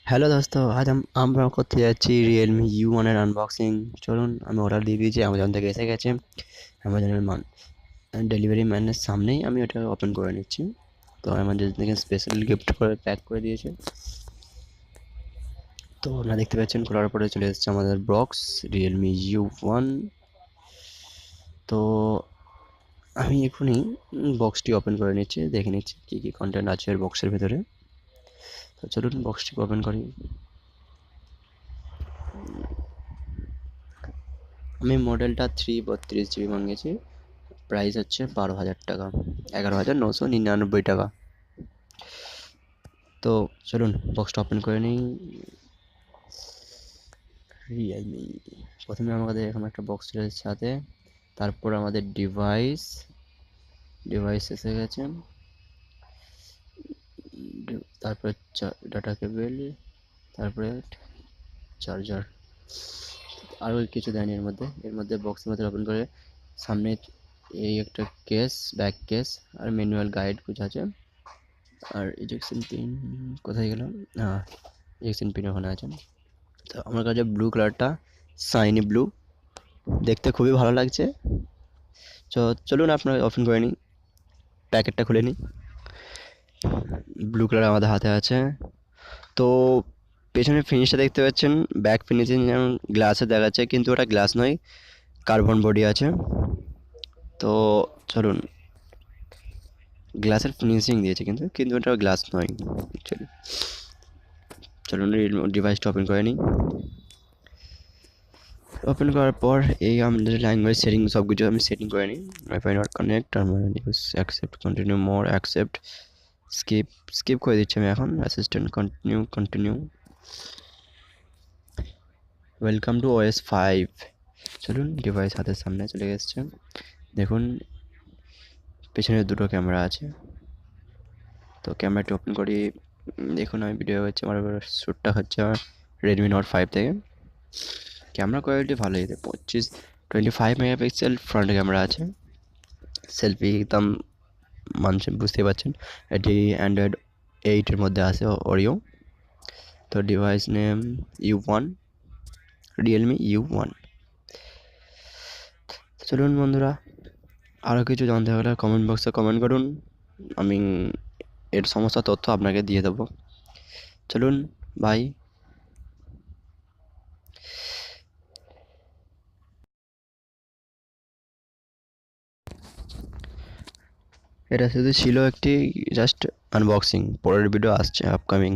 Hello দোস্ত, আজ আমরা করতে যাচ্ছি রিয়েলমি U1 এর আনবক্সিং। চলুন, আমি অর্ডার দিয়ে দিয়েছি, অ্যামাজন থেকে এসে গেছে। অ্যামাজনের ডেলিভারি ম্যানের সামনেই আমি ওটা ওপেন করে নিচ্ছি। তো অ্যামাজন থেকে স্পেশাল গিফট করে প্যাক করে দিয়েছে। তো আপনারা দেখতে পাচ্ছেন, খোলার পরে চলে এসেছে আমাদের বক্স রিয়েলমি U1। তো আমি এখনই বক্সটি ওপেন করে নিচ্ছি, দেখে নিচ্ছি কী কী কন্টেন্ট আছে এর বক্সের ভেতরে। তো চলুন বক্সটিকে ওপেন করি। আমি মডেলটা 332GB মাঙ্গিয়েছি। প্রাইস হচ্ছে 12,000 টাকা, 11,999 টাকা। তো চলুন বক্সটা ওপেন করে নিই। রিয়েলমি, প্রথমে আমাদের এরকম একটা বক্স চলে এসেছে সাথে। তারপর আমাদের ডিভাইস এসে গেছে। তারপরে ডাটা কেবল, তারপরে চার্জার। আরও কিছু দেয়নি এর মধ্যে বক্সের মধ্যে ওপেন করে সামনে এই একটা কেস, ব্যাক কেস আর ম্যানুয়াল গাইড কিছু আছে। আর ইজেকশন পিন কোথায় গেল? হ্যাঁ, ইজেকশন পিন ওখানে আছে। তো আমার কাছে ব্লু কালারটা, শাইনি ব্লু, দেখতে খুবই ভালো লাগছে। তো চলুন আপনারা ওপেন করে নিই, প্যাকেটটা খুলে নিই। ব্লু কালার আমাদের হাতে আছে। তো পেছনের ফিনিশটা দেখতে পাচ্ছেন, ব্যাক ফিনিশিং যেমন গ্লাসে দেখাচ্ছে, কিন্তু ওটা গ্লাস নয়, কার্বন বডি আছে। তো চলুন, গ্লাসের ফিনিশিং দিয়েছে কিন্তু কিন্তু ওটা গ্লাস নয় অ্যাকচুয়ালি। চলুন ডিভাইসটা ওপেন করে নিই। ওপেন করার পর এই আমাদের ল্যাঙ্গুয়েজ সেটিং সব কিছু আমি সেটিং করে নিই। Wifi not connect, terminal use, accept, continue, more, accept, skip করে দিচ্ছি আমি এখন। Assistant, continue. Welcome to OS 5। চলুন, ডিভাইস হাতের সামনে চলে এসেছে। দেখুন পেছনে দুটো ক্যামেরা আছে। তো ক্যামেরাটি ওপেন করি। দেখুন আমি ভিডিও হচ্ছে, আমার শ্যুটটা হচ্ছে আমার রেডমি নোট 5 থেকে। ক্যামেরা কোয়ালিটি ভালোই, 25 মেগাপিক্সেল ফ্রন্ট ক্যামেরা আছে। সেলফি একদম মানছেন, বুঝতেই পারছেন। এটি অ্যান্ড্রয়েড 8-এর মধ্যে আছে, ওরিও। তো device name U1, Realme U1। চলুন বন্ধুরা, আরও কিছু জানতে হলে কমেন্ট বক্সে কমেন্ট করুন, আমি এর সমস্ত তথ্য আপনাকে দিয়ে দেবো। চলুন বাই। এটা শুধু ছিল একটি জাস্ট আনবক্সিং, পরের ভিডিও আসছে আপকামিং।